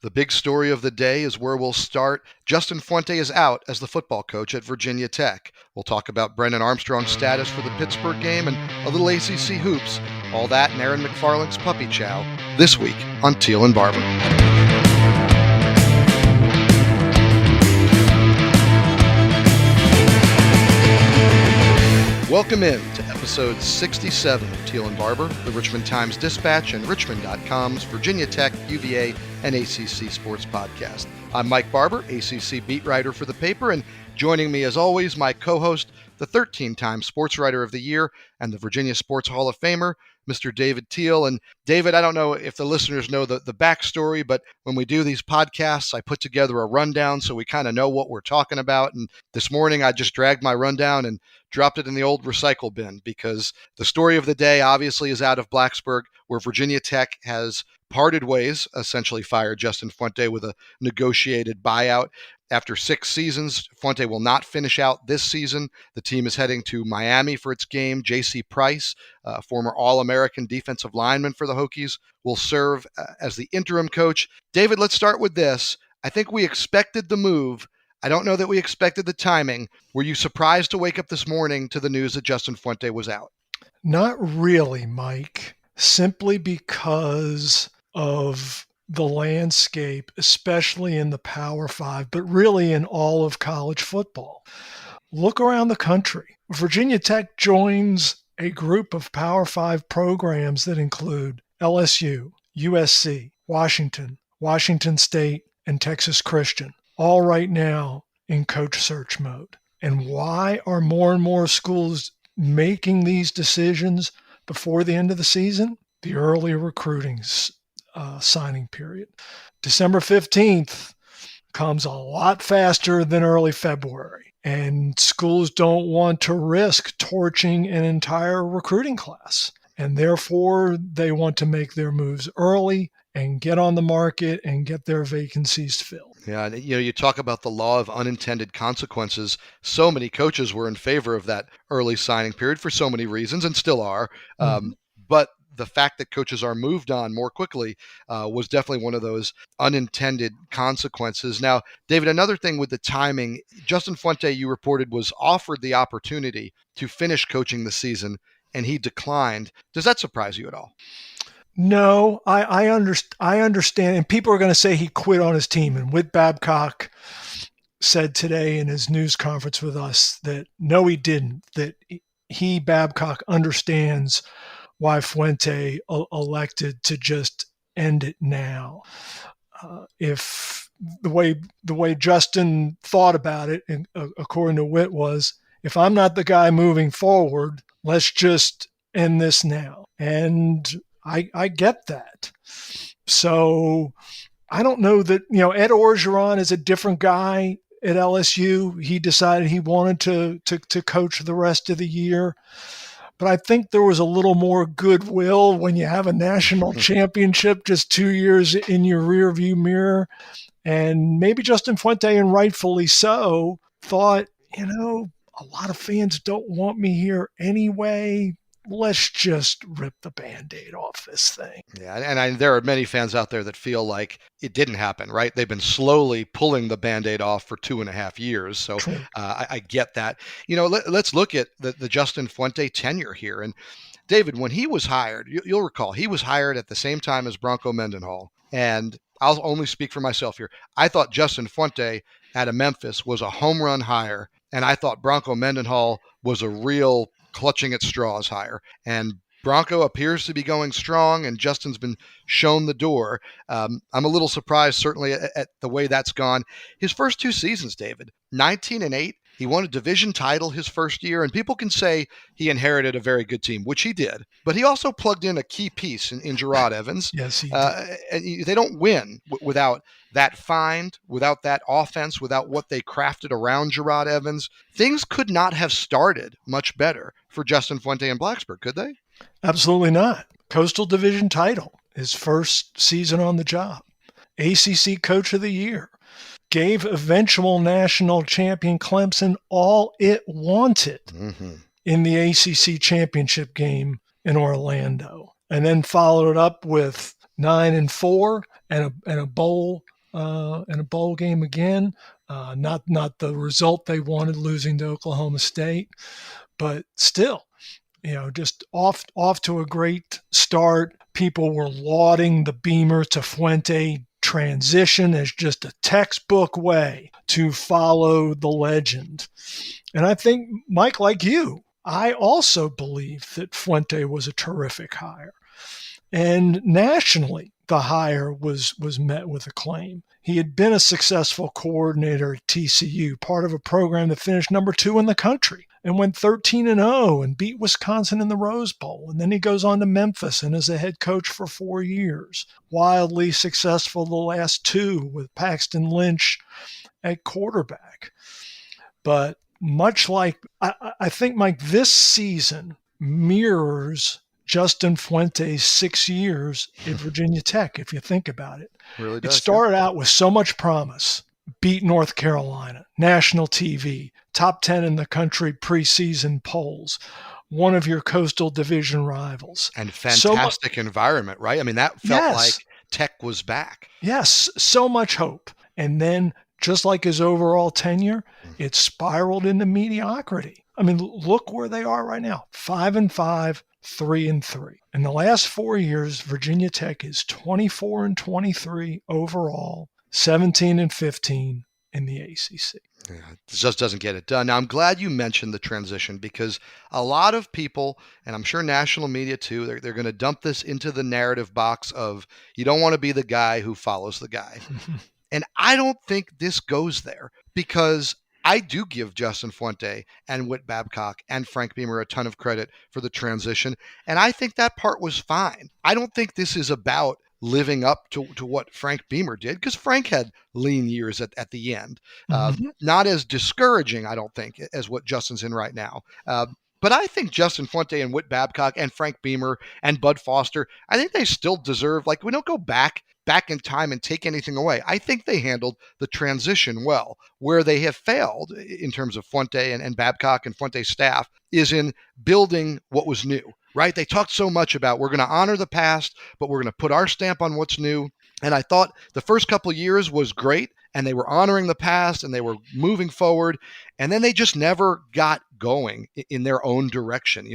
The big story of the day is where we'll start. Justin Fuente is out as the football coach at Virginia Tech. We'll talk about Brennan Armstrong's status for the Pittsburgh game and a little ACC hoops. All that and Aaron McFarling's puppy chow this week on Teel and Barber. Welcome in to episode 67 of Teel and Barber, the Richmond Times-Dispatch and Richmond.com's Virginia Tech, UVA, and ACC sports podcast. I'm Mike Barber, ACC beat writer for the paper, and joining me as always, my co-host, the 13-time Sports Writer of the Year and the Virginia Sports Hall of Famer, Mr. David Teel. And David, I don't know if the listeners know the backstory, but when we do these podcasts, I put together a rundown so we kind of know what we're talking about. And this morning, I just dragged my rundown and dropped it in the old recycle bin because the story of the day obviously is out of Blacksburg, where Virginia Tech has parted ways, essentially fired Justin Fuente with a negotiated buyout. After 6 seasons, Fuente will not finish out this season. The team is heading to Miami for its game. J.C. Price, former All-American defensive lineman for the Hokies, will serve as the interim coach. David, let's start with this. I think we expected the move. I don't know that we expected the timing. Were you surprised to wake up this morning to the news that Justin Fuente was out? Not really, Mike. Simply because of the landscape, especially in the Power Five, but really in all of college football. Look around the country. Virginia Tech joins a group of Power Five programs that include LSU, USC, Washington, Washington State, and Texas Christian, all right now in coach search mode. And why are more and more schools making these decisions before the end of the season? The early recruiting signing period. December 15th comes a lot faster than early February, and schools don't want to risk torching an entire recruiting class, and therefore they want to make their moves early and get on the market and get their vacancies filled. Yeah, you talk about the law of unintended consequences. So many coaches were in favor of that early signing period for so many reasons and still are. But the fact that coaches are moved on more quickly was definitely one of those unintended consequences. Now, David, another thing with the timing, Justin Fuente, you reported, was offered the opportunity to finish coaching the season, and he declined. Does that surprise you at all? No, I understand. And people are going to say he quit on his team. And Whit Babcock said today in his news conference with us that no, he didn't, that Babcock, understands why Fuente elected to just end it now. If the way Justin thought about it, and according to Whit, was, if I'm not the guy moving forward, let's just end this now. And I get that. So I don't know that, Ed Orgeron is a different guy at LSU. He decided he wanted to coach the rest of the year. But I think there was a little more goodwill when you have a national championship just 2 years in your rearview mirror. And maybe Justin Fuente, and rightfully so, thought, a lot of fans don't want me here anyway. Let's just rip the Band-Aid off this thing. Yeah, and there are many fans out there that feel like it didn't happen, right? They've been slowly pulling the Band-Aid off for 2.5 years. So I get that. Let's look at the Justin Fuente tenure here. And David, when he was hired, you'll recall, he was hired at the same time as Bronco Mendenhall. And I'll only speak for myself here. I thought Justin Fuente out of Memphis was a home run hire. And I thought Bronco Mendenhall was a real clutching at straws hire. And Bronco appears to be going strong, and Justin's been shown the door. I'm a little surprised, certainly, at the way that's gone. His first 2 seasons, David, 19-8. He won a division title his first year, and people can say he inherited a very good team, which he did. But he also plugged in a key piece in Gerard Evans. Yes, he did. And they don't win without that find, without that offense, without what they crafted around Gerard Evans. Things could not have started much better for Justin Fuente and Blacksburg, could they? Absolutely not. Coastal Division title, his first season on the job. ACC Coach of the Year. Gave eventual national champion Clemson all it wanted in the ACC championship game in Orlando, and then followed it up with 9-4 and a bowl game again. Not the result they wanted, losing to Oklahoma State, but still, just off to a great start. People were lauding the Beamer to Fuente transition as just a textbook way to follow the legend. And I think, Mike, like you, I also believe that Fuente was a terrific hire. And nationally, the hire was met with acclaim. He had been a successful coordinator at TCU, part of a program that finished number 2 in the country and went 13-0 and beat Wisconsin in the Rose Bowl. And then he goes on to Memphis and is a head coach for 4 years. Wildly successful the last 2 with Paxton Lynch at quarterback. But much like, I think, Mike, this season mirrors Justin Fuente's 6 years at Virginia Tech, if you think about it. Really does. It started out with so much promise. Beat North Carolina, national TV, top 10 in the country preseason polls, one of your coastal division rivals. And fantastic environment, right? I mean, that felt like Tech was back. Yes, so much hope. And then, just like his overall tenure, it spiraled into mediocrity. I mean, look where they are right now, 5-5, 3-3. In the last 4 years, Virginia Tech is 24-23 overall, 17-15 in the ACC. Yeah, it just doesn't get it done. Now, I'm glad you mentioned the transition, because a lot of people, and I'm sure national media too, they're going to dump this into the narrative box of, you don't want to be the guy who follows the guy. And I don't think this goes there, because I do give Justin Fuente and Whit Babcock and Frank Beamer a ton of credit for the transition, and I think that part was fine. I don't think this is about living up to what Frank Beamer did, because Frank had lean years at the end. Not as discouraging, I don't think, as what Justin's in right now. But I think Justin Fuente and Whit Babcock and Frank Beamer and Bud Foster, I think they still deserve, we don't go back in time and take anything away. I think they handled the transition well. Where they have failed in terms of Fuente and Babcock and Fuente's staff is in building what was new, right? They talked so much about, we're going to honor the past, but we're going to put our stamp on what's new. And I thought the first couple of years was great, and they were honoring the past and they were moving forward. And then they just never got going in their own direction.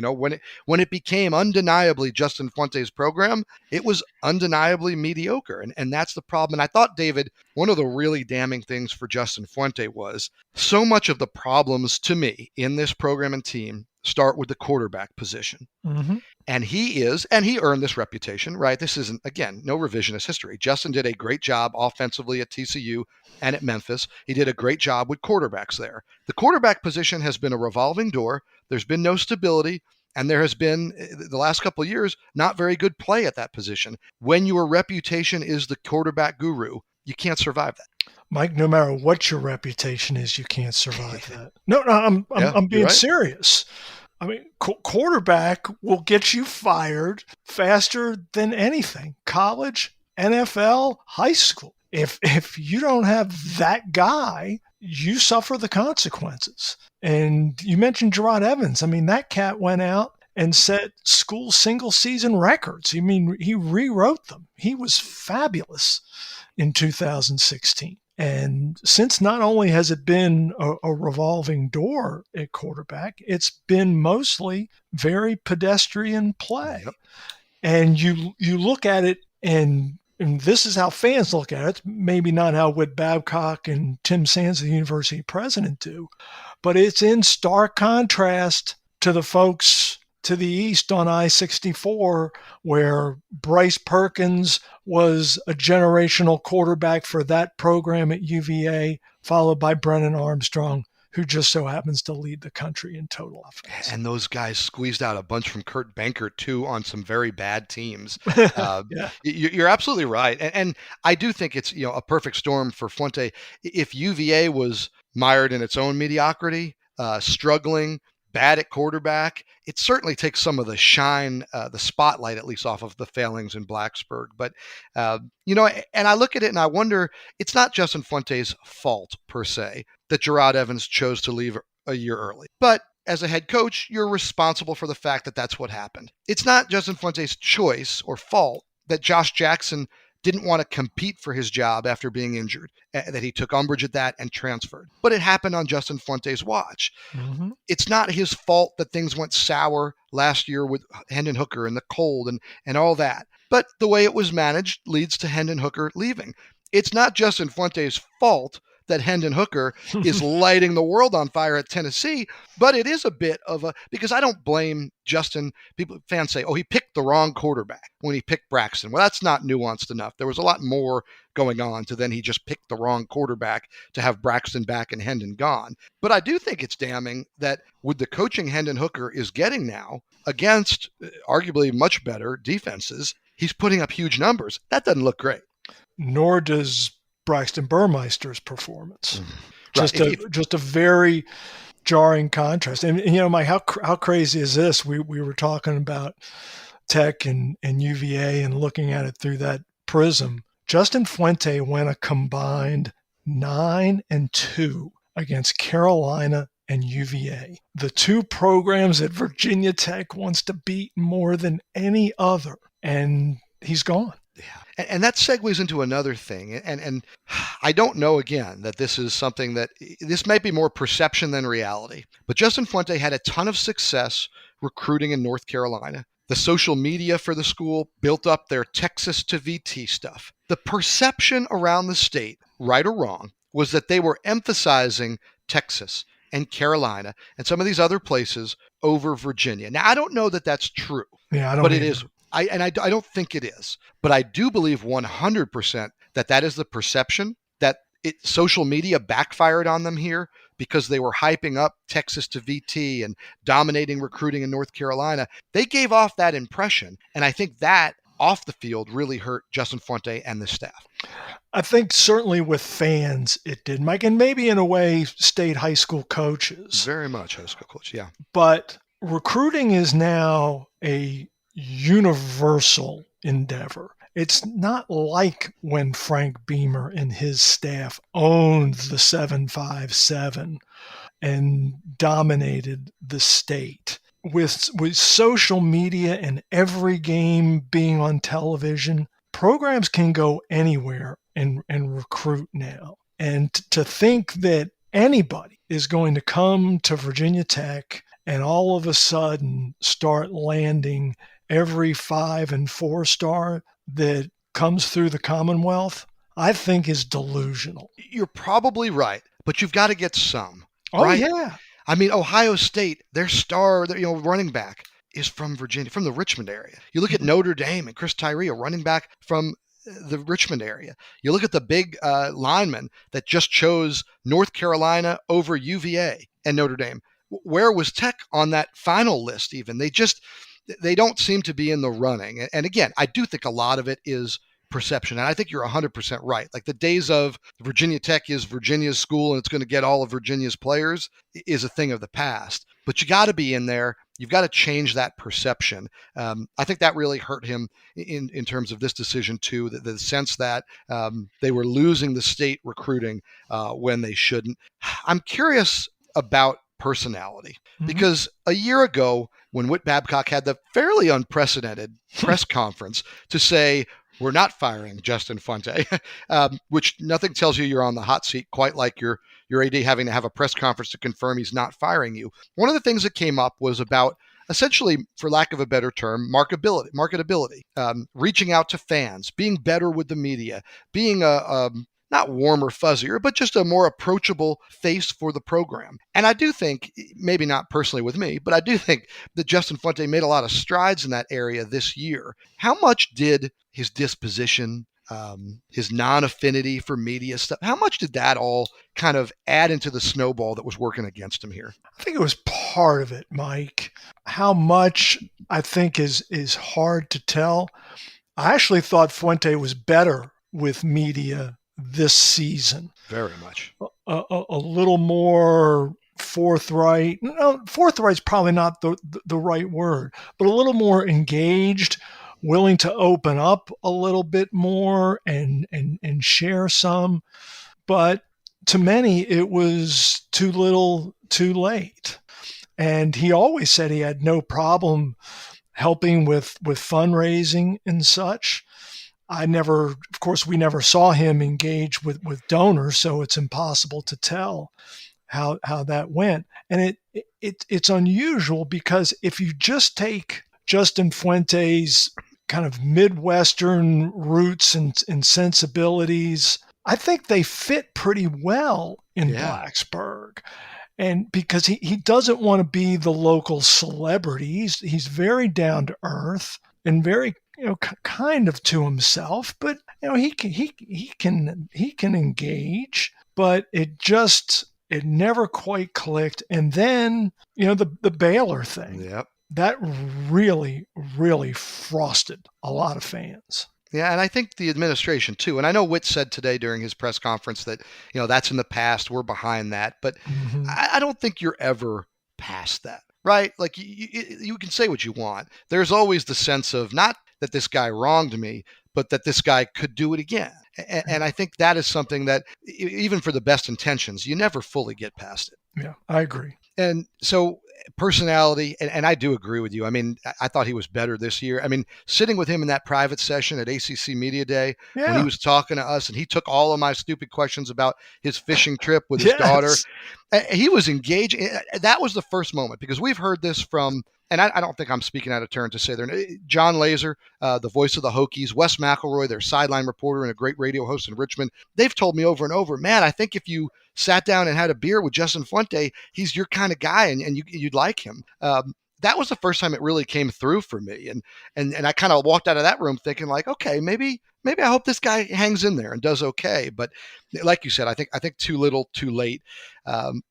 When it became undeniably Justin Fuente's program, it was undeniably mediocre. And that's the problem. And I thought, David, one of the really damning things for Justin Fuente was so much of the problems to me in this program and team start with the quarterback position. And he earned this reputation, right? This isn't, again, no revisionist history. Justin did a great job offensively at TCU and at Memphis. He did a great job with quarterbacks there. The quarterback position has been a revolving door. There's been no stability, and there has been, the last couple of years, not very good play at that position. When your reputation is the quarterback guru, you can't survive that. Mike, no matter what your reputation is, you can't survive that. No, I'm being serious. I mean, quarterback will get you fired faster than anything. College, NFL, high school. If you don't have that guy, you suffer the consequences. And you mentioned Gerard Evans. I mean, that cat went out and set school single season records. I mean, he rewrote them. He was fabulous in 2016. And since not only has it been a revolving door at quarterback, it's been mostly very pedestrian play. Yep. And you look at it, and this is how fans look at it. It's maybe not how Whit Babcock and Tim Sands, the university president, do, but it's in stark contrast to the folks to the east on I-64, where Bryce Perkins was a generational quarterback for that program at UVA, followed by Brennan Armstrong, who just so happens to lead the country in total offense. And those guys squeezed out a bunch from Kurt Bankert, too, on some very bad teams. You're absolutely right. And I do think it's a perfect storm for Fuente. If UVA was mired in its own mediocrity, struggling, bad at quarterback, it certainly takes some of the shine, the spotlight at least, off of the failings in Blacksburg. But, and I look at it and I wonder, it's not Justin Fuente's fault per se that Gerard Evans chose to leave a year early. But as a head coach, you're responsible for the fact that that's what happened. It's not Justin Fuente's choice or fault that Josh Jackson didn't want to compete for his job after being injured, that he took umbrage at that and transferred. But it happened on Justin Fuente's watch. Mm-hmm. It's not his fault that things went sour last year with Hendon Hooker and the cold and all that. But the way it was managed leads to Hendon Hooker leaving. It's not Justin Fuente's fault that Hendon Hooker is lighting the world on fire at Tennessee, but it is a bit of a, because I don't blame Justin. Fans say, oh, he picked the wrong quarterback when he picked Braxton. Well, that's not nuanced enough. There was a lot more going on to then he just picked the wrong quarterback to have Braxton back and Hendon gone. But I do think it's damning that with the coaching Hendon Hooker is getting now against arguably much better defenses, he's putting up huge numbers. That doesn't look great. Nor does Braxton Burmeister's performance. Right. Just a very jarring contrast. And Mike, how crazy is this? We were talking about Tech and UVA and looking at it through that prism. Justin Fuente went a combined 9-2 against Carolina and UVA. The two programs that Virginia Tech wants to beat more than any other. And he's gone. Yeah. And that segues into another thing. And I don't know, again, that this is something that this might be more perception than reality. But Justin Fuente had a ton of success recruiting in North Carolina. The social media for the school built up their Texas to VT stuff. The perception around the state, right or wrong, was that they were emphasizing Texas and Carolina and some of these other places over Virginia. Now, I don't know that that's true. Yeah, I don't. But either. It is. I don't think it is. But I do believe 100% that is the perception, that social media backfired on them here because they were hyping up Texas to VT and dominating recruiting in North Carolina. They gave off that impression. And I think that off the field really hurt Justin Fuente and the staff. I think certainly with fans it did, Mike, and maybe in a way state high school coaches. Very much high school coach, yeah. But recruiting is now a universal endeavor. It's not like when Frank Beamer and his staff owned the 757 and dominated the state. With social media and every game being on television, programs can go anywhere and recruit now. And to think that anybody is going to come to Virginia Tech and all of a sudden start landing every 5 and 4 star that comes through the Commonwealth, I think is delusional. You're probably right, but you've got to get some. Oh, right? Yeah. I mean, Ohio State, their star, running back is from Virginia, from the Richmond area. You look at Notre Dame and Chris Tyree, a running back from the Richmond area. You look at the big lineman that just chose North Carolina over UVA and Notre Dame. Where was Tech on that final list even? They don't seem to be in the running. And again, I do think a lot of it is perception. And I think you're 100% right. Like the days of Virginia Tech is Virginia's school and it's going to get all of Virginia's players is a thing of the past. But you got to be in there. You've got to change that perception. I think that really hurt him in terms of this decision too, the sense that they were losing the state recruiting when they shouldn't. I'm curious about personality, because a year ago when Whit Babcock had the fairly unprecedented press conference to say, we're not firing Justin Fuente, which nothing tells you you're on the hot seat quite like your AD having to have a press conference to confirm he's not firing you. One of the things that came up was about essentially, for lack of a better term, marketability, reaching out to fans, being better with the media, being a not warmer, fuzzier, but just a more approachable face for the program. And I do think, maybe not personally with me, but I do think that Justin Fuente made a lot of strides in that area this year. How much did his disposition, his non-affinity for media stuff, how much did that all kind of add into the snowball that was working against him here? I think it was part of it, Mike. How much, I think, is hard to tell. I actually thought Fuente was better with media this season. Very much. A little more forthright. No, forthright's probably not the right word, but a little more engaged, willing to open up a little bit more and share some. But to many, it was too little, too late. And he always said he had no problem helping with fundraising and such. of course, we never saw him engage with donors, so it's impossible to tell how that went. And it's unusual because if you just take Justin Fuente's kind of Midwestern roots and sensibilities, I think they fit pretty well in Blacksburg. And because he doesn't want to be the local celebrity, he's very down to earth and very kind of to himself, but he can engage, but it never quite clicked. And then the Baylor thing, that really, really frosted a lot of fans. Yeah, and I think the administration too. And I know Witt said today during his press conference that, that's in the past. We're behind that. But I don't think you're ever past that, right? Like you can say what you want. There's always the sense of not that this guy wronged me, but that this guy could do it again. And I think that is something that even for the best intentions, you never fully get past it. Yeah, I agree. And so personality, and I do agree with you. I mean, I thought he was better this year. I mean, sitting with him in that private session at ACC Media Day when he was talking to us and he took all of my stupid questions about his fishing trip with his daughter. He was engaging. That was the first moment, because we've heard this from, and I don't think I'm speaking out of turn to say their name, John Laser, the voice of the Hokies, Wes McElroy, their sideline reporter and a great radio host in Richmond. They've told me over and over, man, I think if you sat down and had a beer with Justin Fuente, he's your kind of guy and you'd like him. That was the first time it really came through for me. And I kind of walked out of that room thinking like, okay, maybe I hope this guy hangs in there and does okay. But like you said, I think too little, too late.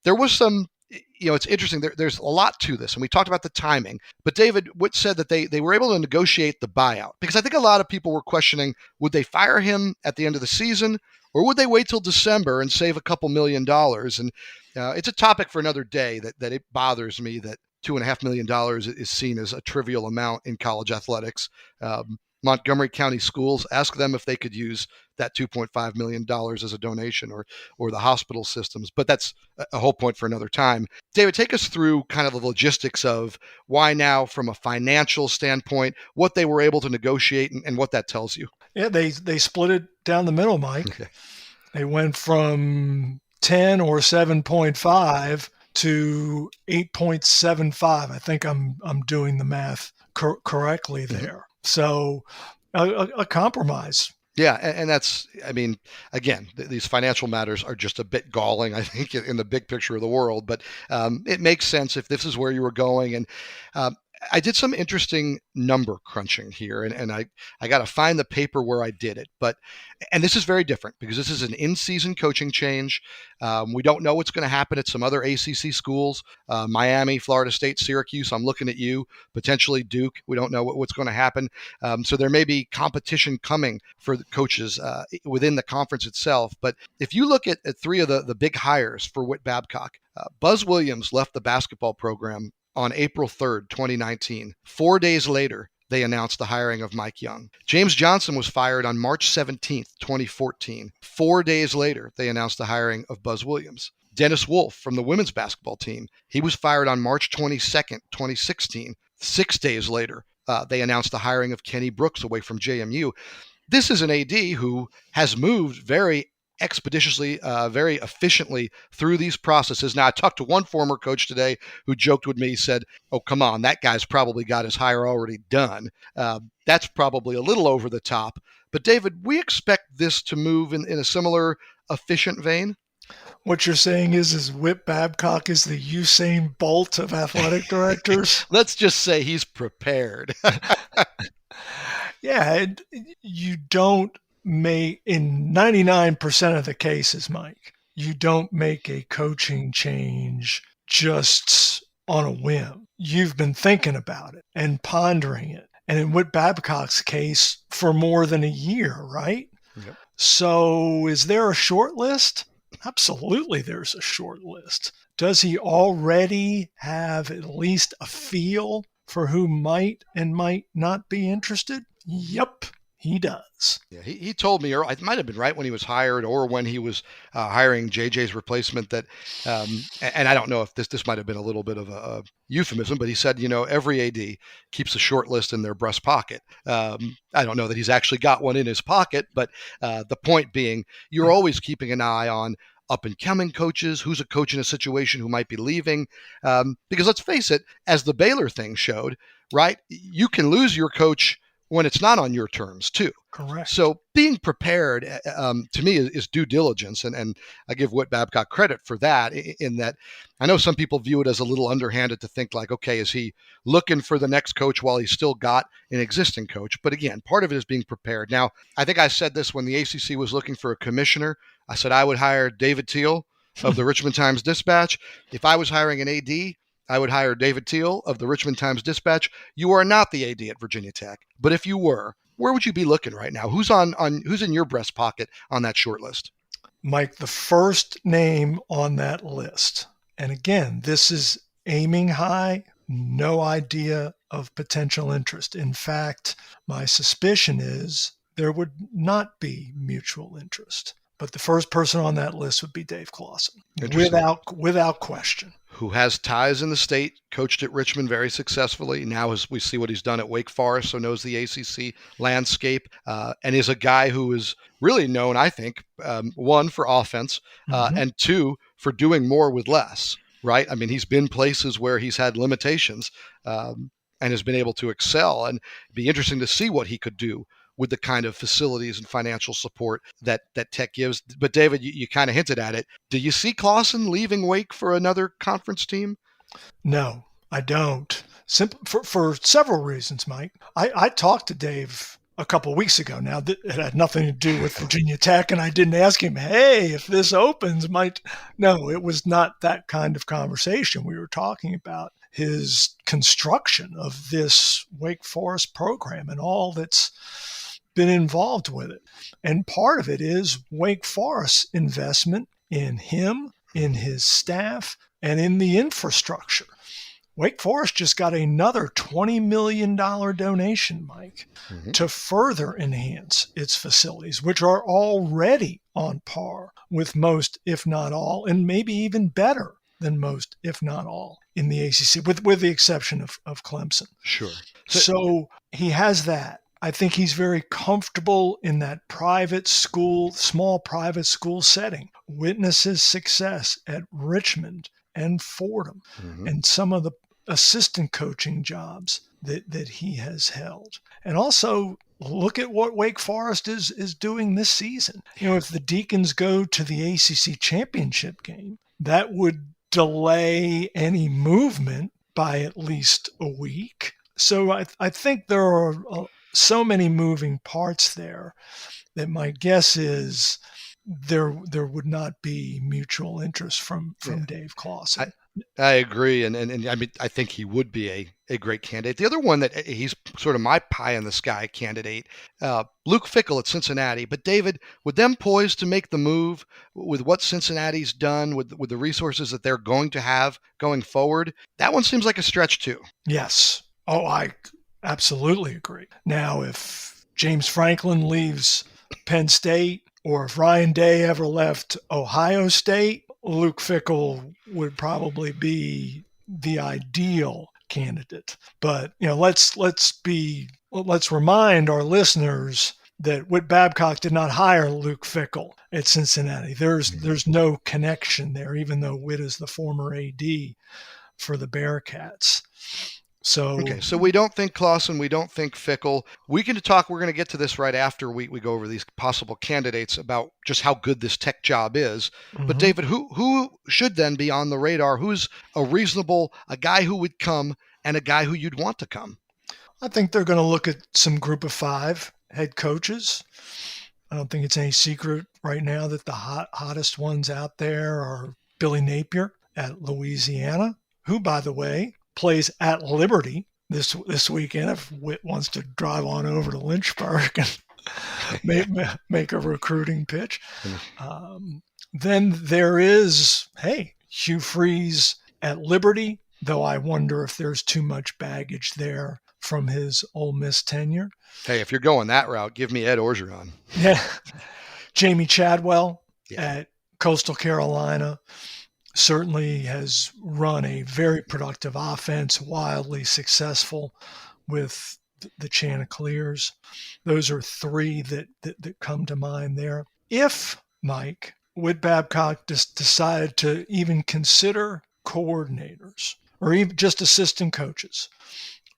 There was some, it's interesting. There's a lot to this, and we talked about the timing. But David Witt said that they were able to negotiate the buyout, because I think a lot of people were questioning, would they fire him at the end of the season, or would they wait till December and save a couple $1 million? And it's a topic for another day that it bothers me that $2.5 million is seen as a trivial amount in college athletics. Montgomery County Schools, ask them if they could use that $2.5 million as a donation, or the hospital systems. But that's a whole point for another time. David, take us through kind of the logistics of why now from a financial standpoint, what they were able to negotiate and what that tells you. Yeah, they split it down the middle, Mike. Okay. They went from 10 or 7.5 to 8.75. I think I'm doing the math correctly there. Mm-hmm. So a compromise. Yeah, and that's, I mean, again, these financial matters are just a bit galling, I think, in the big picture of the world. But it makes sense if this is where you were going. And I did some interesting number crunching here, and I got to find the paper where I did it. And this is very different because this is an in-season coaching change. We don't know what's going to happen at some other ACC schools, Miami, Florida State, Syracuse. I'm looking at you, potentially Duke. We don't know what's going to happen. So there may be competition coming for the coaches within the conference itself. But if you look at three of the big hires for Whit Babcock, Buzz Williams left the basketball program on April 3rd, 2019. 4 days later, they announced the hiring of Mike Young. James Johnson was fired on March 17th, 2014. 4 days later, they announced the hiring of Buzz Williams. Dennis Wolf from the women's basketball team, he was fired on March 22nd, 2016. 6 days later, they announced the hiring of Kenny Brooks away from JMU. This is an AD who has moved very expeditiously, very efficiently through these processes. Now, I talked to one former coach today who joked with me. He said, oh, come on, that guy's probably got his hire already done. That's probably a little over the top. But David, we expect this to move in a similar efficient vein? What you're saying is Whit Babcock is the Usain Bolt of athletic directors? Let's just say he's prepared. Yeah, you don't make, in 99% of the cases, Mike, you don't make a coaching change just on a whim. You've been thinking about it and pondering it. And in Whit Babcock's case, for more than a year, right? Yep. So is there a short list? Absolutely, there's a short list. Does he already have at least a feel for who might and might not be interested? Yep, He does. Yeah, he told me, or it might have been right when he was hired or when he was hiring JJ's replacement that, and I don't know if this might have been a little bit of a euphemism, but he said, every AD keeps a short list in their breast pocket. I don't know that he's actually got one in his pocket, but the point being, you're always keeping an eye on up and coming coaches, who's a coach in a situation who might be leaving. Because let's face it, as the Baylor thing showed, right, you can lose your coach when it's not on your terms too. Correct. So being prepared to me is due diligence. And I give Whit Babcock credit for that, in that I know some people view it as a little underhanded to think like, okay, is he looking for the next coach while he's still got an existing coach? But again, part of it is being prepared. Now, I think I said this when the ACC was looking for a commissioner. I said I would hire David Teel of the Richmond Times-Dispatch. If I was hiring an AD, I would hire David Teel of the Richmond Times-Dispatch. You are not the AD at Virginia Tech, but if you were, where would you be looking right now? Who's who's in your breast pocket on that short list? Mike, the first name on that list, and again, this is aiming high, no idea of potential interest. In fact, my suspicion is there would not be mutual interest. But the first person on that list would be Dave Claussen, without question. Who has ties in the state, coached at Richmond very successfully. Now, as we see what he's done at Wake Forest, so knows the ACC landscape, and is a guy who is really known, I think, one, for offense, and two, for doing more with less, right? I mean, he's been places where he's had limitations and has been able to excel, and it'd be interesting to see what he could do with the kind of facilities and financial support that Tech gives. But David, you kind of hinted at it. Do you see Claussen leaving Wake for another conference team? No, I don't. For several reasons, Mike. I talked to Dave a couple of weeks ago now. That it had nothing to do with Virginia Tech, and I didn't ask him, hey, if this opens, No, it was not that kind of conversation. We were talking about his construction of this Wake Forest program and all that's been involved with it. And part of it is Wake Forest's investment in him, in his staff, and in the infrastructure. Wake Forest just got another $20 million donation, Mike, to further enhance its facilities, which are already on par with most, if not all, and maybe even better than most, if not all, in the ACC, with the exception of Clemson. Sure. So he has that. I think he's very comfortable in that private school, small private school setting. Witnesses success at Richmond and Fordham and some of the assistant coaching jobs that he has held. And also look at what Wake Forest is doing this season. If the Deacons go to the ACC championship game, that would delay any movement by at least a week. So I think there are so many moving parts there that my guess is there would not be mutual interest from Dave Claussen. I agree, and I mean I think he would be a great candidate. The other one that he's sort of my pie in the sky candidate, Luke Fickell at Cincinnati. But David, with them poised to make the move, with what Cincinnati's done, with the resources that they're going to have going forward, that one seems like a stretch too. Yes. Oh, I absolutely agree. Now, if James Franklin leaves Penn State, or if Ryan Day ever left Ohio State, Luke Fickell would probably be the ideal candidate. But let's remind our listeners that Whit Babcock did not hire Luke Fickell at Cincinnati. There's no connection there, even though Whit is the former AD for the Bearcats. So we don't think Claussen, we don't think Fickell. We're going to get to this right after we go over these possible candidates about just how good this Tech job is. But David, who should then be on the radar? Who's a guy who would come and a guy who you'd want to come? I think they're going to look at some group of 5 head coaches. I don't think it's any secret right now that the hottest ones out there are Billy Napier at Louisiana, who, by the way, plays at Liberty this weekend if Whit wants to drive on over to Lynchburg and make a recruiting pitch. Then there is, Hugh Freeze at Liberty, though I wonder if there's too much baggage there from his Ole Miss tenure. Hey, if you're going that route, give me Ed Orgeron. Yeah. Jamie Chadwell Yeah. at Coastal Carolina certainly has run a very productive offense, wildly successful with the Chanticleers. Those are three that come to mind there. If, Mike, Whit Babcock just decided to even consider coordinators or even just assistant coaches,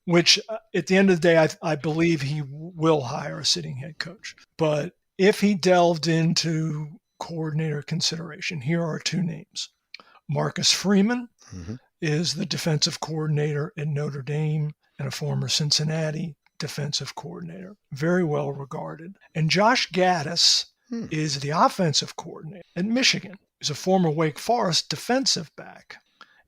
which at the end of the day, I believe he will hire a sitting head coach. But if he delved into coordinator consideration, here are two names. Marcus Freeman is the defensive coordinator at Notre Dame and a former Cincinnati defensive coordinator, very well regarded. And Josh Gaddis is the offensive coordinator at Michigan. He's a former Wake Forest defensive back.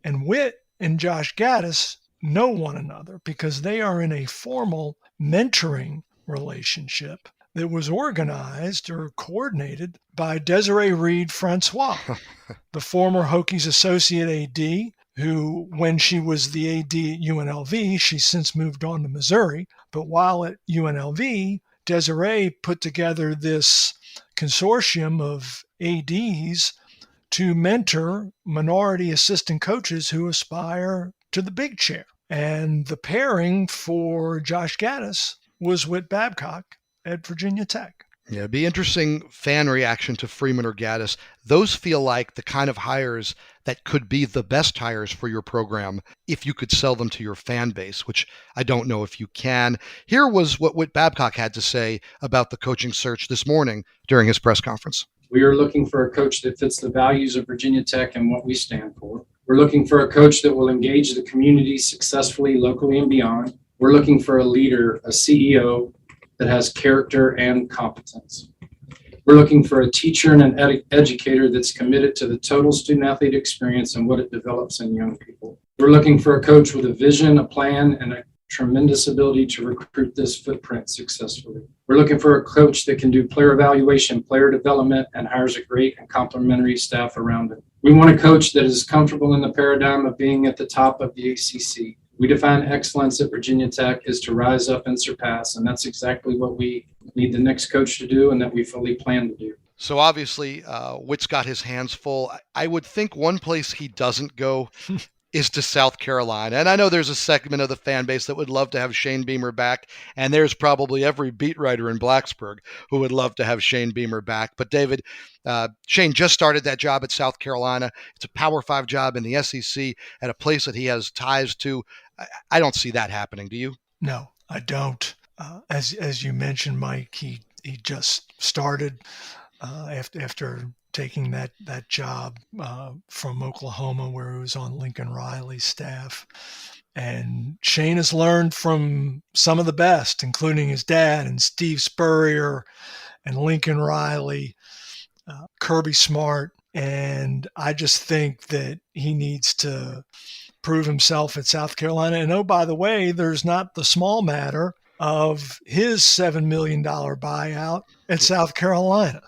And Whit and Josh Gaddis know one another because they are in a formal mentoring relationship that was organized or coordinated by Desiree Reed Francois, the former Hokies associate AD, who, when she was the AD at UNLV, she's since moved on to Missouri. But while at UNLV, Desiree put together this consortium of ADs to mentor minority assistant coaches who aspire to the big chair. And the pairing for Josh Gaddis was Whit Babcock at Virginia Tech. Yeah, it'd be interesting fan reaction to Freeman or Gaddis. Those feel like the kind of hires that could be the best hires for your program if you could sell them to your fan base, which I don't know if you can. Here was what Whit Babcock had to say about the coaching search this morning during his press conference. We are looking for a coach that fits the values of Virginia Tech and what we stand for. We're looking for a coach that will engage the community successfully, locally and beyond. We're looking for a leader, a CEO that has character and competence. We're looking for a teacher and an educator that's committed to the total student-athlete experience and what it develops in young people. We're looking for a coach with a vision, a plan, and a tremendous ability to recruit this footprint successfully. We're looking for a coach that can do player evaluation, player development, and hires a great and complementary staff around it. We want a coach that is comfortable in the paradigm of being at the top of the ACC. We define excellence at Virginia Tech is to rise up and surpass, and that's exactly what we need the next coach to do and that we fully plan to do. So obviously, Whit's got his hands full. I would think one place he doesn't go is to South Carolina. And I know there's a segment of the fan base that would love to have Shane Beamer back, and there's probably every beat writer in Blacksburg who would love to have Shane Beamer back. But David, Shane just started that job at South Carolina. It's a Power 5 job in the SEC at a place that he has ties to. I don't see that happening. Do you? No, I don't. As you mentioned, Mike, he just started after taking that job from Oklahoma, where he was on Lincoln Riley's staff. And Shane has learned from some of the best, including his dad and Steve Spurrier and Lincoln Riley, Kirby Smart. And I just think that he needs to prove himself at South Carolina. And oh, by the way, there's not the small matter of his $7 million buyout at South Carolina.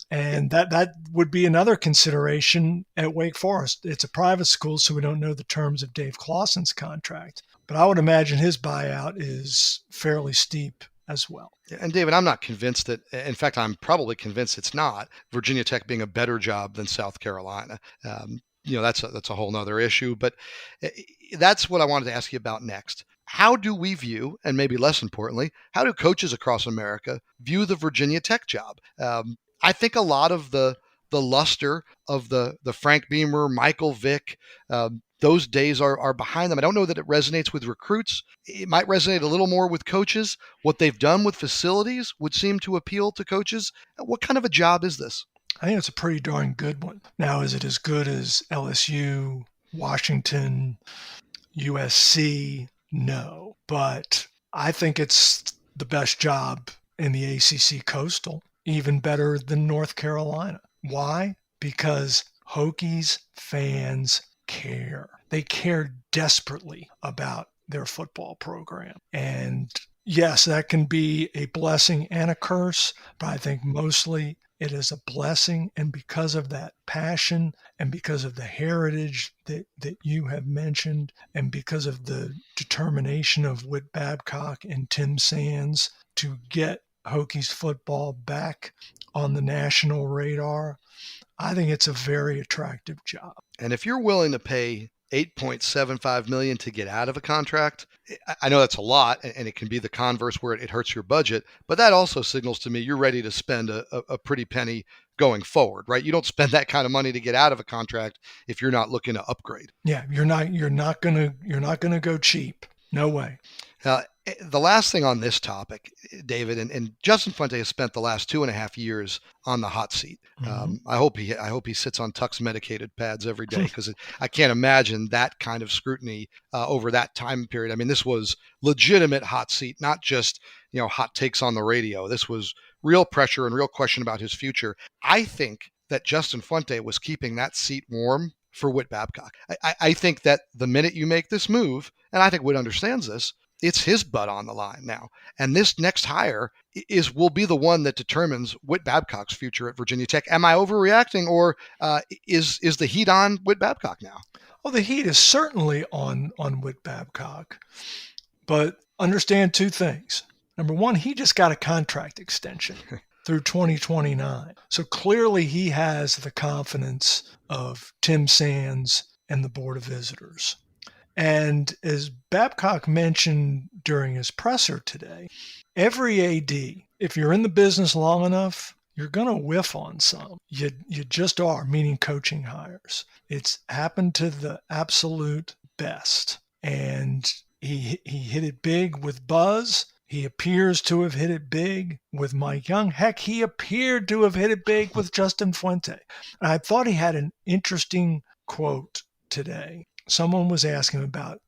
And that would be another consideration at Wake Forest. It's a private school, so we don't know the terms of Dave Claussen's contract. But I would imagine his buyout is fairly steep as well. And David, I'm not convinced that, in fact, I'm probably convinced it's not Virginia Tech being a better job than South Carolina. That's a whole nother issue, but that's what I wanted to ask you about next. How do we view, and maybe less importantly, how do coaches across America view the Virginia Tech job? I think a lot of the luster of the Frank Beamer, Michael Vick, those days are behind them. I don't know that it resonates with recruits. It might resonate a little more with coaches. What they've done with facilities would seem to appeal to coaches. What kind of a job is this? I think it's a pretty darn good one. Now, is it as good as LSU, Washington, USC? No. But I think it's the best job in the ACC Coastal, even better than North Carolina. Why? Because Hokies fans care. They care desperately about their football program. And yes, that can be a blessing and a curse, but I think mostly It is a blessing. And because of that passion and because of the heritage that you have mentioned and because of the determination of Whit Babcock and Tim Sands to get Hokies football back on the national radar, I think it's a very attractive job. And if you're willing to pay $8.75 million to get out of a contract, I know that's a lot, and it can be the converse where it hurts your budget, but that also signals to me you're ready to spend a pretty penny going forward, right? You don't spend that kind of money to get out of a contract if you're not looking to upgrade. Yeah, you're not gonna go cheap. No way. The last thing on this topic, David, and Justin Fuente has spent the last 2.5 years on the hot seat. Mm-hmm. I hope he sits on Tux medicated pads every day, because I can't imagine that kind of scrutiny over that time period. I mean, this was legitimate hot seat, not just hot takes on the radio. This was real pressure and real question about his future. I think that Justin Fuente was keeping that seat warm for Whit Babcock. I think that the minute you make this move, and I think Whit understands this, it's his butt on the line now. And this next hire will be the one that determines Whit Babcock's future at Virginia Tech. Am I overreacting, or is the heat on Whit Babcock now? Well, the heat is certainly on Whit Babcock. But understand two things. Number one, he just got a contract extension through 2029. So clearly he has the confidence of Tim Sands and the Board of Visitors. And as Babcock mentioned during his presser today, every AD, if you're in the business long enough, you're going to whiff on some. You just are, meaning coaching hires. It's happened to the absolute best. And he hit it big with Buzz. He appears to have hit it big with Mike Young. Heck, he appeared to have hit it big with Justin Fuente. And I thought he had an interesting quote today. Someone was asking him about,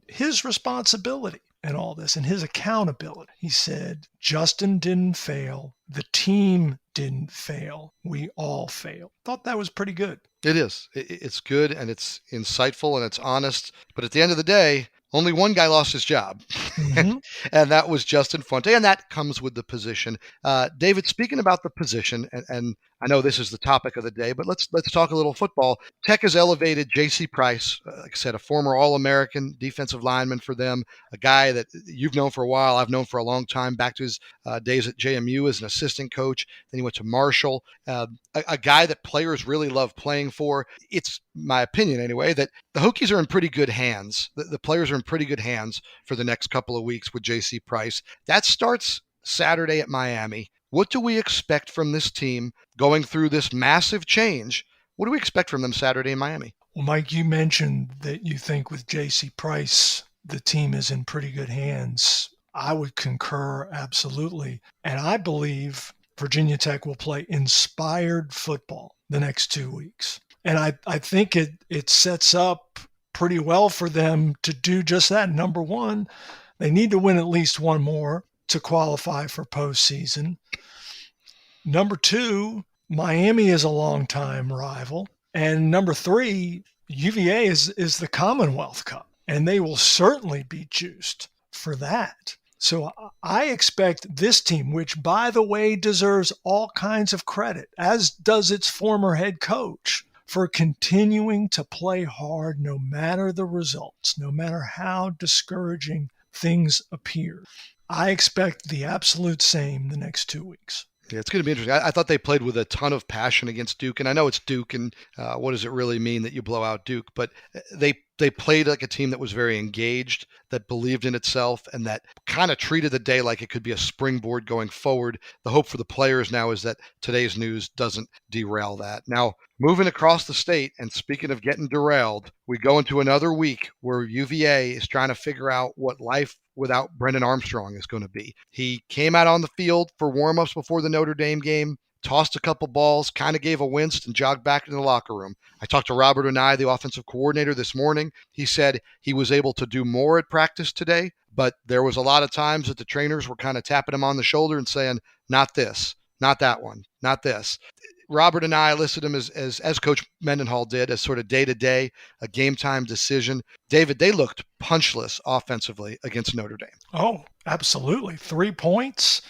his responsibility and all this and his accountability. He said, Justin didn't fail. The team didn't fail. We all failed. Thought that was pretty good. It is. It's good, and it's insightful, and it's honest. But at the end of the day, only one guy lost his job, Mm-hmm. and that was Justin Fuente, and that comes with the position. David, speaking about the position, and I know this is the topic of the day, but let's talk a little football. Tech has elevated J.C. Price, like I said, a former All-American defensive lineman for them, a guy that you've known for a while, I've known for a long time, back to his days at JMU as an assistant coach. Then he went to Marshall, a guy that players really love playing for. It's my opinion anyway, that the Hokies are in pretty good hands. The players are in pretty good hands for the next couple of weeks with J.C. Price. That starts Saturday at Miami. What do we expect from this team going through this massive change? What do we expect from them Saturday in Miami? Well, Mike, you mentioned that you think with J.C. Price, the team is in pretty good hands. I would concur absolutely. And I believe Virginia Tech will play inspired football the next 2 weeks. And I think it sets up pretty well for them to do just that. Number one, they need to win at least one more to qualify for postseason. Number two, Miami is a longtime rival. And number three, UVA is the Commonwealth Cup, and they will certainly be juiced for that. So I expect this team, which, by the way, deserves all kinds of credit, as does its former head coach, for continuing to play hard no matter the results, no matter how discouraging things appear. I expect the absolute same the next 2 weeks. Yeah, it's going to be interesting. I thought they played with a ton of passion against Duke, and I know it's Duke, and what does it really mean that you blow out Duke? But they played like a team that was very engaged, that believed in itself, and that kind of treated the day like it could be a springboard going forward. The hope for the players now is that today's news doesn't derail that. Now, moving across the state, and speaking of getting derailed, we go into another week where UVA is trying to figure out what life without Brennan Armstrong is going to be. He came out on the field for warmups before the Notre Dame game, tossed a couple balls, kind of gave a wince, and jogged back into the locker room. I talked to Robert Unai, the offensive coordinator, this morning. He said he was able to do more at practice today, but there was a lot of times that the trainers were kind of tapping him on the shoulder and saying, not this, not that one, not this. Robert and I listed him as Coach Mendenhall did, as sort of day-to-day, a game-time decision. David, they looked punchless offensively against Notre Dame. Oh, absolutely. 3 points.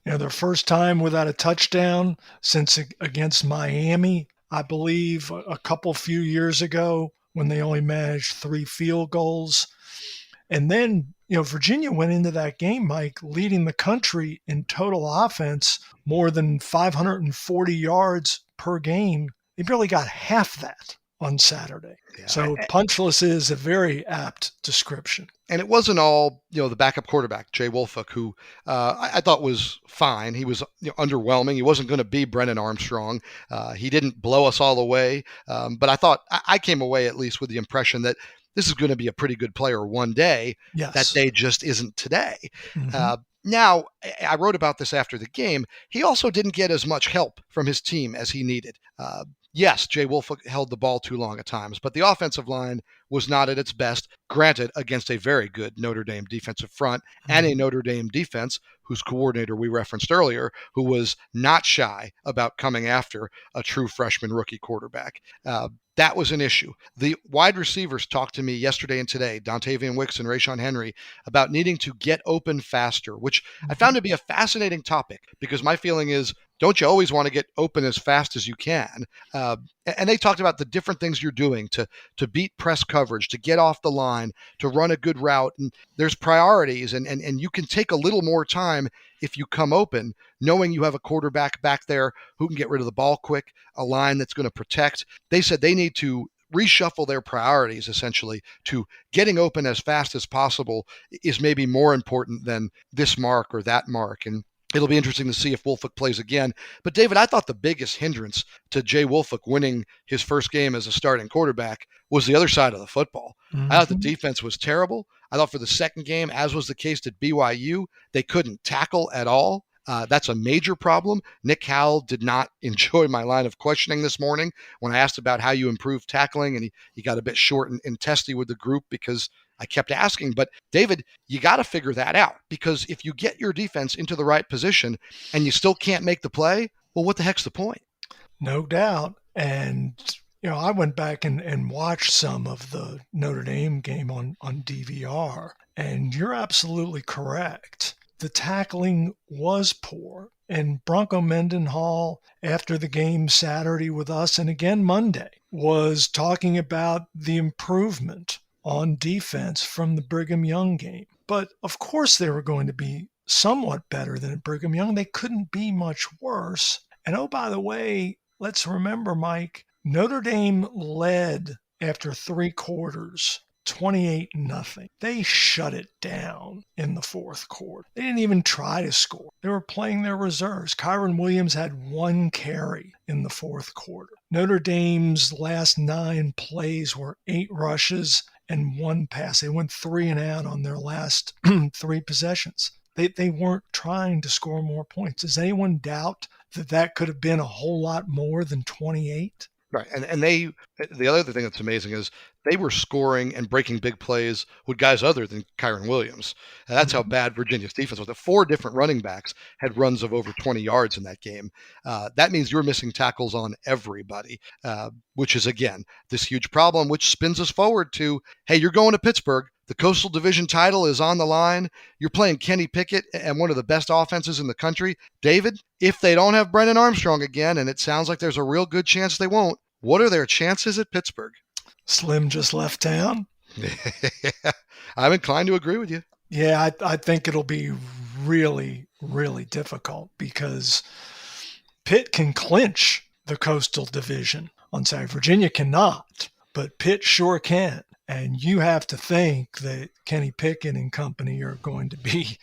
Their first time without a touchdown since against Miami, I believe, a few years ago when they only managed 3 field goals. And then, Virginia went into that game, Mike, leading the country in total offense, more than 540 yards per game. They barely got half that on Saturday. Yeah. So punchless is a very apt description. And it wasn't all, the backup quarterback, Jay Wolfuck, who I thought was fine. He was underwhelming. He wasn't going to be Brennan Armstrong. He didn't blow us all away. But I thought I came away at least with the impression that this is going to be a pretty good player one day. Yes. That day just isn't today. Mm-hmm. Now, I wrote about this after the game. He also didn't get as much help from his team as he needed. Yes, Jay Wolfuck held the ball too long at times, but the offensive line was not at its best, granted, against a very good Notre Dame defensive front and a Notre Dame defense whose coordinator we referenced earlier, who was not shy about coming after a true freshman rookie quarterback. That was an issue. The wide receivers talked to me yesterday and today, Dontavian Wicks and Rayshon Henry, about needing to get open faster, which I found to be a fascinating topic because my feeling is, don't you always want to get open as fast as you can? And they talked about the different things you're doing to beat press coverage, to get off the line, to run a good route. And there's priorities, and you can take a little more time if you come open, knowing you have a quarterback back there who can get rid of the ball quick, a line that's going to protect. They said they need to reshuffle their priorities, essentially, to getting open as fast as possible is maybe more important than this mark or that mark. And it'll be interesting to see if Wolfuck plays again. But David, I thought the biggest hindrance to Jay Wolfuck winning his first game as a starting quarterback was the other side of the football. Mm-hmm. I thought the defense was terrible. I thought for the second game, as was the case at BYU, they couldn't tackle at all. That's a major problem. Nick Howell did not enjoy my line of questioning this morning when I asked about how you improve tackling, and he got a bit short and testy with the group because I kept asking. But David, you got to figure that out, because if you get your defense into the right position and you still can't make the play, well, what the heck's the point? No doubt. And I went back and watched some of the Notre Dame game on DVR, and you're absolutely correct. The tackling was poor. And Bronco Mendenhall, after the game Saturday with us and again Monday, was talking about the improvement on defense from the Brigham Young game. But of course they were going to be somewhat better than at Brigham Young. They couldn't be much worse. And oh, by the way, let's remember, Mike, Notre Dame led after 3 quarters, 28-0. They shut it down in the 4th quarter. They didn't even try to score. They were playing their reserves. Kyron Williams had 1 carry in the 4th quarter. Notre Dame's last 9 plays were 8 rushes and 1 pass. They went 3 and out on their last 3 possessions. They weren't trying to score more points. Does anyone doubt that could have been a whole lot more than 28? Right. And the other thing that's amazing is they were scoring and breaking big plays with guys other than Kyron Williams. And that's how bad Virginia's defense was. The 4 different running backs had runs of over 20 yards in that game. That means you're missing tackles on everybody, which is, again, this huge problem, which spins us forward to, hey, you're going to Pittsburgh. The Coastal Division title is on the line. You're playing Kenny Pickett and one of the best offenses in the country. David, if they don't have Brennan Armstrong again, and it sounds like there's a real good chance they won't, what are their chances at Pittsburgh? Slim just left town. I'm inclined to agree with you. Yeah, I think it'll be really, really difficult because Pitt can clinch the Coastal Division on Saturday. Virginia cannot, but Pitt sure can. And you have to think that Kenny Pickett and company are going to be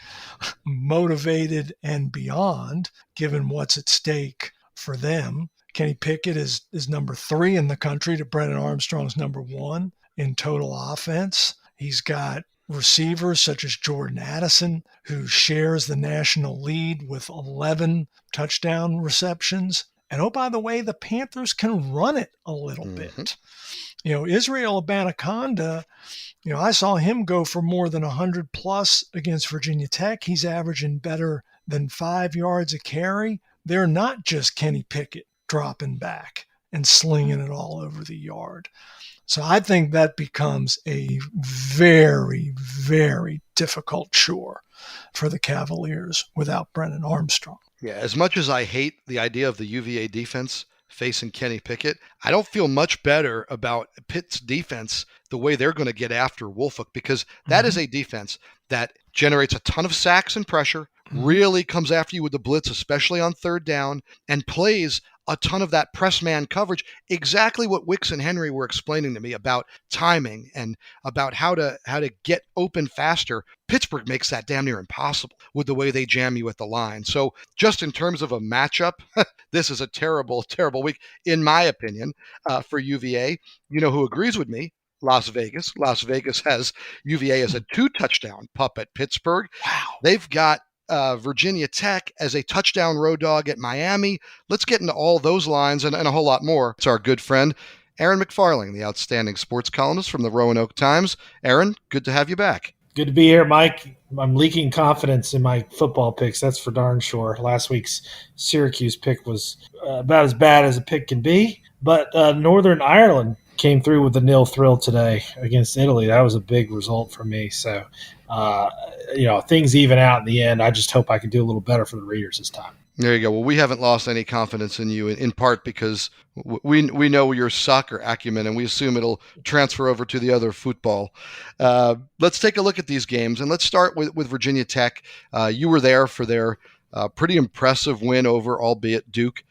motivated and beyond, given what's at stake for them. Kenny Pickett is number 3 in the country to Brennan Armstrong's number 1 in total offense. He's got receivers such as Jordan Addison, who shares the national lead with 11 touchdown receptions. And oh, by the way, the Panthers can run it a little bit. Israel Abanaconda, I saw him go for more than 100 plus against Virginia Tech. He's averaging better than 5 yards a carry. They're not just Kenny Pickett dropping back and slinging it all over the yard. So I think that becomes a very, very difficult chore for the Cavaliers without Brennan Armstrong. Yeah, as much as I hate the idea of the UVA defense facing Kenny Pickett, I don't feel much better about Pitt's defense, the way they're going to get after Woolfolk, because that is a defense that generates a ton of sacks and pressure, really comes after you with the blitz, especially on third down, and plays a ton of that press man coverage. Exactly what Wicks and Henry were explaining to me about timing and about how to get open faster. Pittsburgh makes that damn near impossible with the way they jam you at the line. So just in terms of a matchup, this is a terrible, terrible week, in my opinion, for UVA. You know who agrees with me? Las Vegas. Las Vegas has UVA as a 2-touchdown pup at Pittsburgh. Wow. They've got Virginia Tech as a touchdown road dog at Miami. Let's get into all those lines and a whole lot more. It's our good friend, Aaron McFarling, the outstanding sports columnist from the Roanoke Times. Aaron, good to have you back. Good to be here, Mike. I'm leaking confidence in my football picks. That's for darn sure. Last week's Syracuse pick was about as bad as a pick can be. But Northern Ireland came through with a 0 thrill today against Italy. That was a big result for me. So, things even out in the end. I just hope I can do a little better for the readers this time. There you go. Well, we haven't lost any confidence in you, in part because we know your soccer acumen, and we assume it'll transfer over to the other football. Let's take a look at these games, and let's start with Virginia Tech. You were there for their pretty impressive win over, albeit Duke.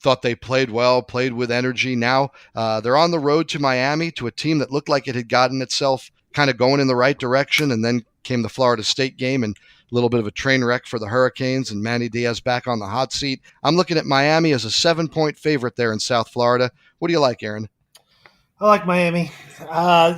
Thought they played well, played with energy. Now they're on the road to Miami, to a team that looked like it had gotten itself kind of going in the right direction, and then came the Florida State game and a little bit of a train wreck for the Hurricanes, and Manny Diaz back on the hot seat. I'm looking at Miami as a 7-point favorite there in South Florida. What do you like, Aaron? I like Miami. I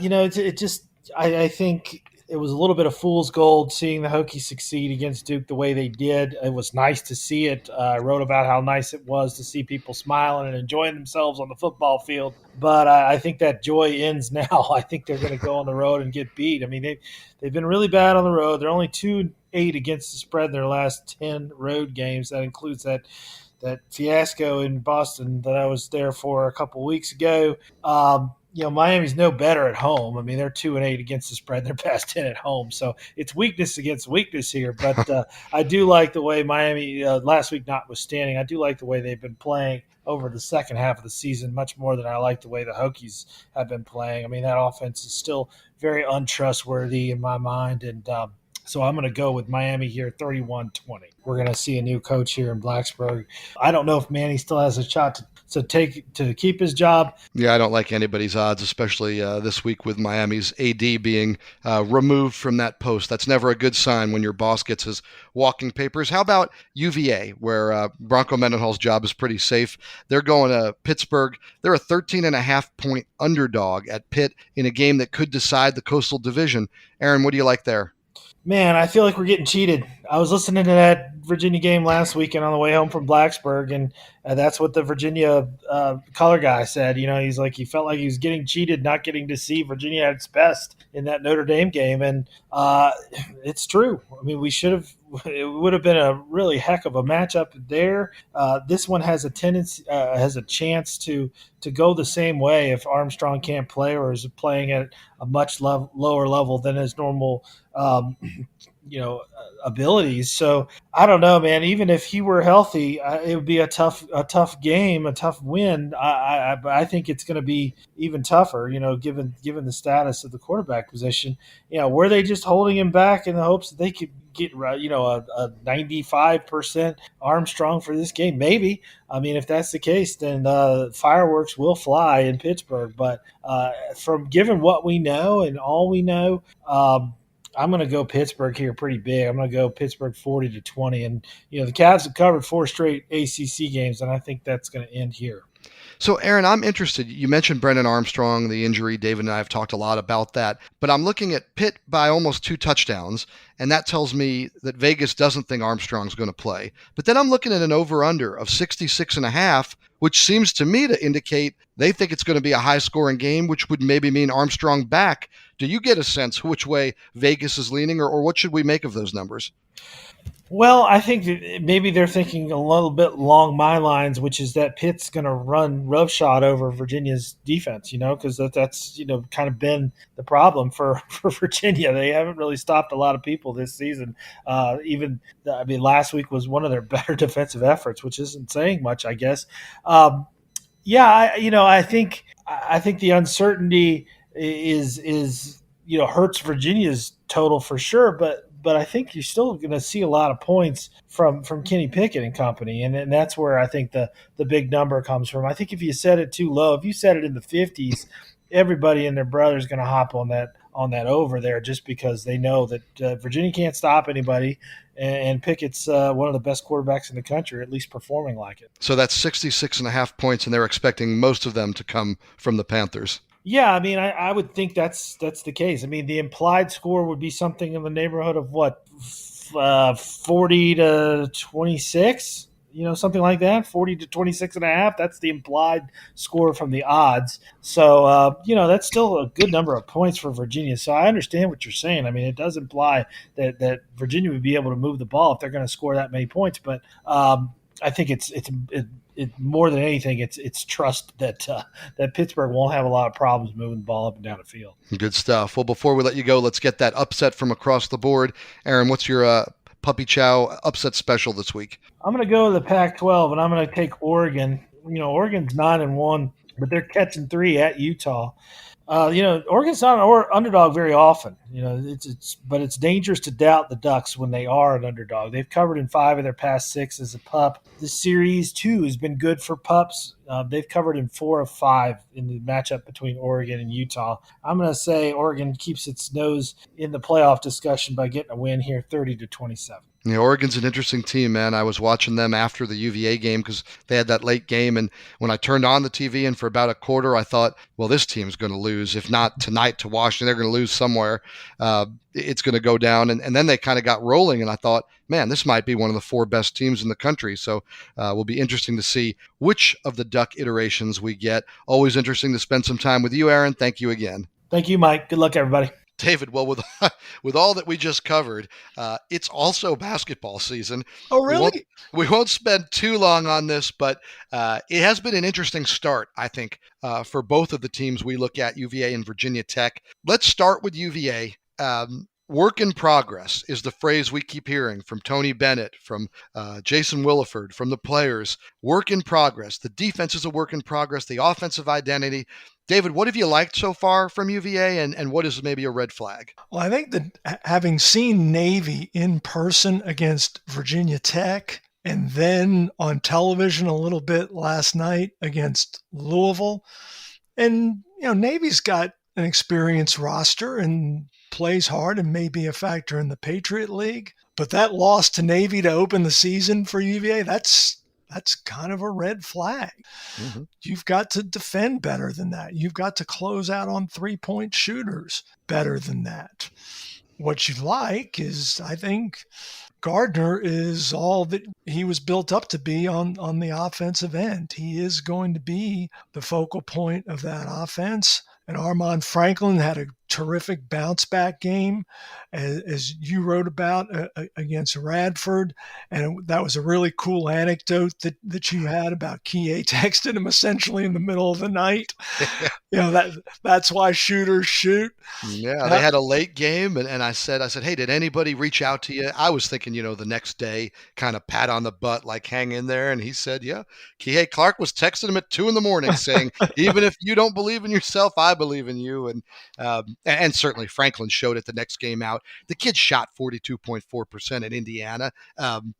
think it was a little bit of fool's gold seeing the Hokies succeed against Duke the way they did. It was nice to see it. I wrote about how nice it was to see people smiling and enjoying themselves on the football field. But I think that joy ends now. I think they're going to go on the road and get beat. I mean, they've been really bad on the road. They're only 2-8 against the spread in their last 10 road games. That includes that fiasco in Boston that I was there for a couple weeks ago. Miami's no better at home. I mean, they're 2-8 against the spread. They're past 10 at home. So it's weakness against weakness here. But I do like the way Miami, last week notwithstanding, I do like the way they've been playing over the second half of the season, much more than I like the way the Hokies have been playing. I mean, that offense is still very untrustworthy in my mind. And so I'm going to go with Miami here, 31-20. We're going to see a new coach here in Blacksburg. I don't know if Manny still has a shot to keep his job. Yeah, I don't like anybody's odds, especially this week with Miami's AD being removed from that post. That's never a good sign when your boss gets his walking papers. How about UVA, where Bronco Mendenhall's job is pretty safe? They're going to Pittsburgh. They're a 13.5-point underdog at Pitt in a game that could decide the Coastal Division. Aaron, what do you like there? Man, I feel like we're getting cheated. I was listening to that Virginia game last weekend on the way home from Blacksburg, and that's what the Virginia color guy said. He's like, he felt like he was getting cheated, not getting to see Virginia at its best in that Notre Dame game, and it's true. I mean, it would have been a really heck of a matchup there. This one has a chance to go the same way if Armstrong can't play or is playing at a much lower level than his normal abilities. So I don't know, man. Even if he were healthy, it would be a tough game, a tough win. I think it's going to be even tougher, given the status of the quarterback position. Were they just holding him back in the hopes that they could get, a 95% Armstrong for this game? Maybe. I mean, if that's the case, then fireworks will fly in Pittsburgh. But from given what we know and all we know, I'm going to go Pittsburgh here pretty big. I'm going to go Pittsburgh 40-20. And, the Cavs have covered 4 straight ACC games, and I think that's going to end here. So, Aaron, I'm interested. You mentioned Brennan Armstrong, the injury. David and I have talked a lot about that. But I'm looking at Pitt by almost 2 touchdowns, and that tells me that Vegas doesn't think Armstrong's going to play. But then I'm looking at an over-under of 66.5, which seems to me to indicate they think it's going to be a high-scoring game, which would maybe mean Armstrong back. Do you get a sense which way Vegas is leaning, or what should we make of those numbers? Well, I think that maybe they're thinking a little bit along my lines, which is that Pitt's going to run roughshod over Virginia's defense, because that's kind of been the problem for, for Virginia. They haven't really stopped a lot of people this season. Last week was one of their better defensive efforts, which isn't saying much, I guess. Yeah, I think the uncertainty is hurts Virginia's total for sure, but I think you're still going to see a lot of points from Kenny Pickett and company, and that's where I think the big number comes from. I think if you set it too low, if you set it in the 50s, everybody and their brother is going to hop on that over there just because they know that Virginia can't stop anybody, and Pickett's one of the best quarterbacks in the country, at least performing like it. So that's 66.5 points, and they're expecting most of them to come from the Panthers. Yeah, I would think that's the case. The implied score would be something in the neighborhood of what, 40 to 26, something like that, 40 to 26 and a half. That's the implied score from the odds. So, that's still a good number of points for Virginia. So I understand what you're saying. It does imply that Virginia would be able to move the ball if they're going to score that many points. But I think it's more than anything, it's trust that Pittsburgh won't have a lot of problems moving the ball up and down the field. Good stuff. Well, before we let you go, let's get that upset from across the board. Aaron, what's your Puppy Chow upset special this week? I'm going to go to the Pac-12, and I'm going to take Oregon. Oregon's 9-1, but they're catching 3 at Utah. Oregon's not an underdog very often. But it's dangerous to doubt the Ducks when they are an underdog. They've covered in 5 of their past 6 as a pup. This series too has been good for pups. They've covered in 4 of 5 in the matchup between Oregon and Utah. I'm going to say Oregon keeps its nose in the playoff discussion by getting a win here, 30-27. Yeah, Oregon's an interesting team, man. I was watching them after the UVA game because they had that late game. And when I turned on the TV and for about a quarter, I thought, well, this team's going to lose. If not tonight to Washington, they're going to lose somewhere. It's going to go down. And then they kind of got rolling. And I thought, man, this might be one of the 4 best teams in the country. So will be interesting to see which of the Duck iterations we get. Always interesting to spend some time with you, Aaron. Thank you again. Thank you, Mike. Good luck, everybody. David, well, with all that we just covered, it's also basketball season. Oh, really? We won't spend too long on this, but it has been an interesting start, I think, for both of the teams we look at, UVA and Virginia Tech. Let's start with UVA. Work in progress is the phrase we keep hearing from Tony Bennett, from Jason Williford, from the players. Work in progress. The defense is a work in progress. The offensive identity. David, what have you liked so far from UVA, and what is maybe a red flag? Well, I think that having seen Navy in person against Virginia Tech and then on television a little bit last night against Louisville, and Navy's got an experienced roster and plays hard and may be a factor in the Patriot League. But that loss to Navy to open the season for UVA, that's kind of a red flag. Mm-hmm. You've got to defend better than that. You've got to close out on 3-point shooters better than that. What you like is, I think, Gardner is all that he was built up to be on the offensive end. He is going to be the focal point of that offense. And Armand Franklin had a terrific bounce-back game, as you wrote about, against Radford. And that was a really cool anecdote that you had about Kie texting him essentially in the middle of the night. That's why shooters shoot. Yeah, they had a late game, and I said, hey, did anybody reach out to you? I was thinking, the next day, kind of pat on the butt, like hang in there. And he said, yeah, Kie Clark was texting him at 2 a.m. saying, even if you don't believe in yourself, I believe in you. And certainly Franklin showed it the next game out. The kid shot 42.4% at Indiana.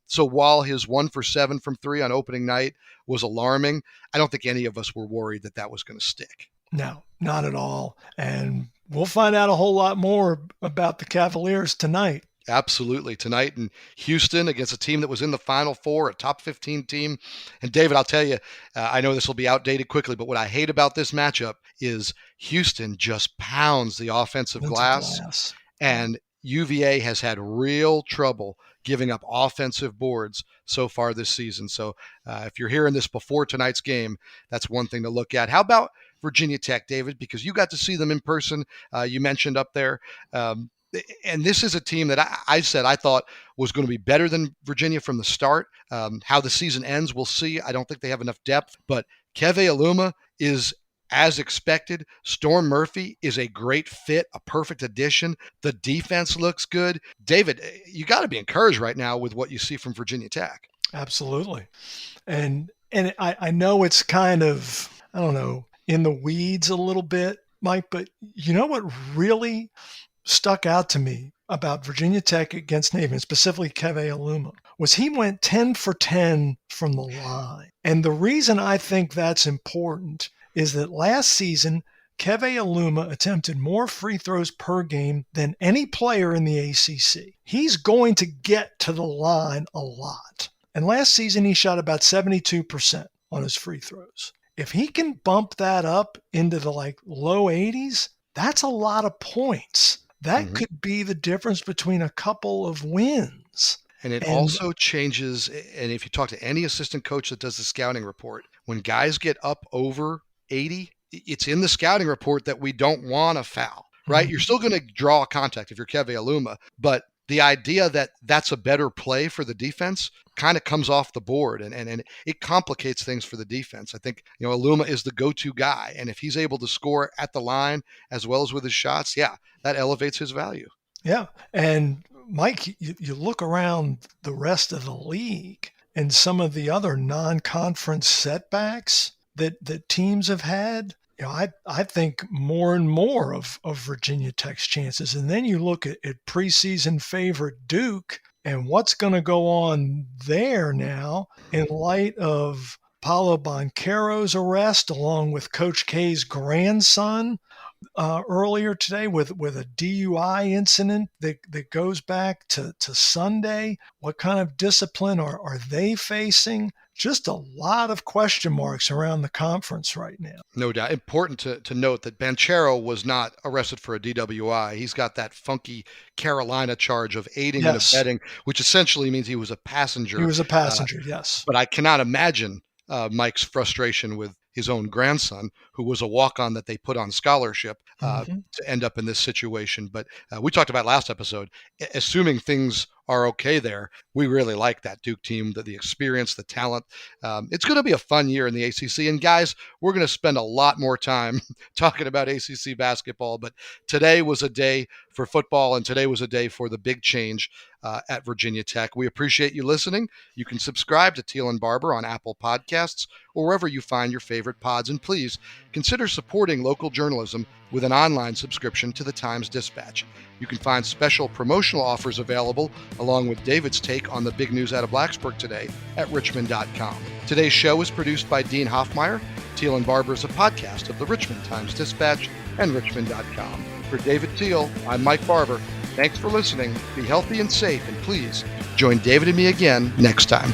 So while his 1 for 7 from 3 on opening night was alarming, I don't think any of us were worried that was going to stick. No, not at all. And we'll find out a whole lot more about the Cavaliers tonight. Absolutely. Tonight in Houston against a team that was in the Final Four, a top 15 team. And David, I'll tell you, I know this will be outdated quickly, but what I hate about this matchup is Houston just pounds the offensive glass. And UVA has had real trouble giving up offensive boards so far this season. So if you're hearing this before tonight's game, that's one thing to look at. How about Virginia Tech, David? Because you got to see them in person. You mentioned up there. And this is a team that I said I thought was going to be better than Virginia from the start. How the season ends, we'll see. I don't think they have enough depth, but Keve Aluma is as expected. Storm Murphy is a great fit, a perfect addition. The defense looks good. David, you got to be encouraged right now with what you see from Virginia Tech. Absolutely. And I know it's kind of, I don't know, in the weeds a little bit, Mike, but you know what really stuck out to me about Virginia Tech against Navy, and specifically Keve Aluma, was he went 10 for 10 from the line. And the reason I think that's important is that last season, Keve Aluma attempted more free throws per game than any player in the ACC. He's going to get to the line a lot. And last season, he shot about 72% on his free throws. If he can bump that up into the low 80s, that's a lot of points. That could be the difference between a couple of wins. And it also changes, and if you talk to any assistant coach that does the scouting report, when guys get up over 80, it's in the scouting report that we don't want to foul, right? You're still going to draw contact if you're Keve Aluma, but the idea that that's a better play for the defense kind of comes off the board, and it complicates things for the defense. I think, Aluma is the go-to guy, and if he's able to score at the line as well as with his shots, that elevates his value. Yeah, and Mike, you look around the rest of the league and some of the other non-conference setbacks that teams have had. I think more and more of Virginia Tech's chances. And then you look at preseason favorite Duke and what's going to go on there now in light of Paulo Banchero's arrest, along with Coach K's grandson earlier today with a DUI incident that goes back to Sunday. What kind of discipline are they facing? Just a lot of question marks around the conference right now. No doubt. Important to note that Banchero was not arrested for a DWI. He's got that funky Carolina charge of aiding and abetting, which essentially means he was a passenger. He was a passenger, yes. But I cannot imagine Mike's frustration with his own grandson, who was a walk-on that they put on scholarship to end up in this situation. But we talked about last episode, assuming things are okay there, we really like that Duke team, the experience, the talent. It's going to be a fun year in the ACC. And guys, we're going to spend a lot more time talking about ACC basketball. But today was a day for football, and today was a day for the big change at Virginia Tech. We appreciate you listening. You can subscribe to Teel and Barber on Apple Podcasts or wherever you find your favorite pods. And please consider supporting local journalism with an online subscription to the Times-Dispatch. You can find special promotional offers available along with David's take on the big news out of Blacksburg today at richmond.com. Today's show is produced by Dean Hoffmeyer. Teel and Barber is a podcast of the Richmond Times-Dispatch and richmond.com. For David Teel, I'm Mike Barber. Thanks for listening. Be healthy and safe, and please join David and me again next time.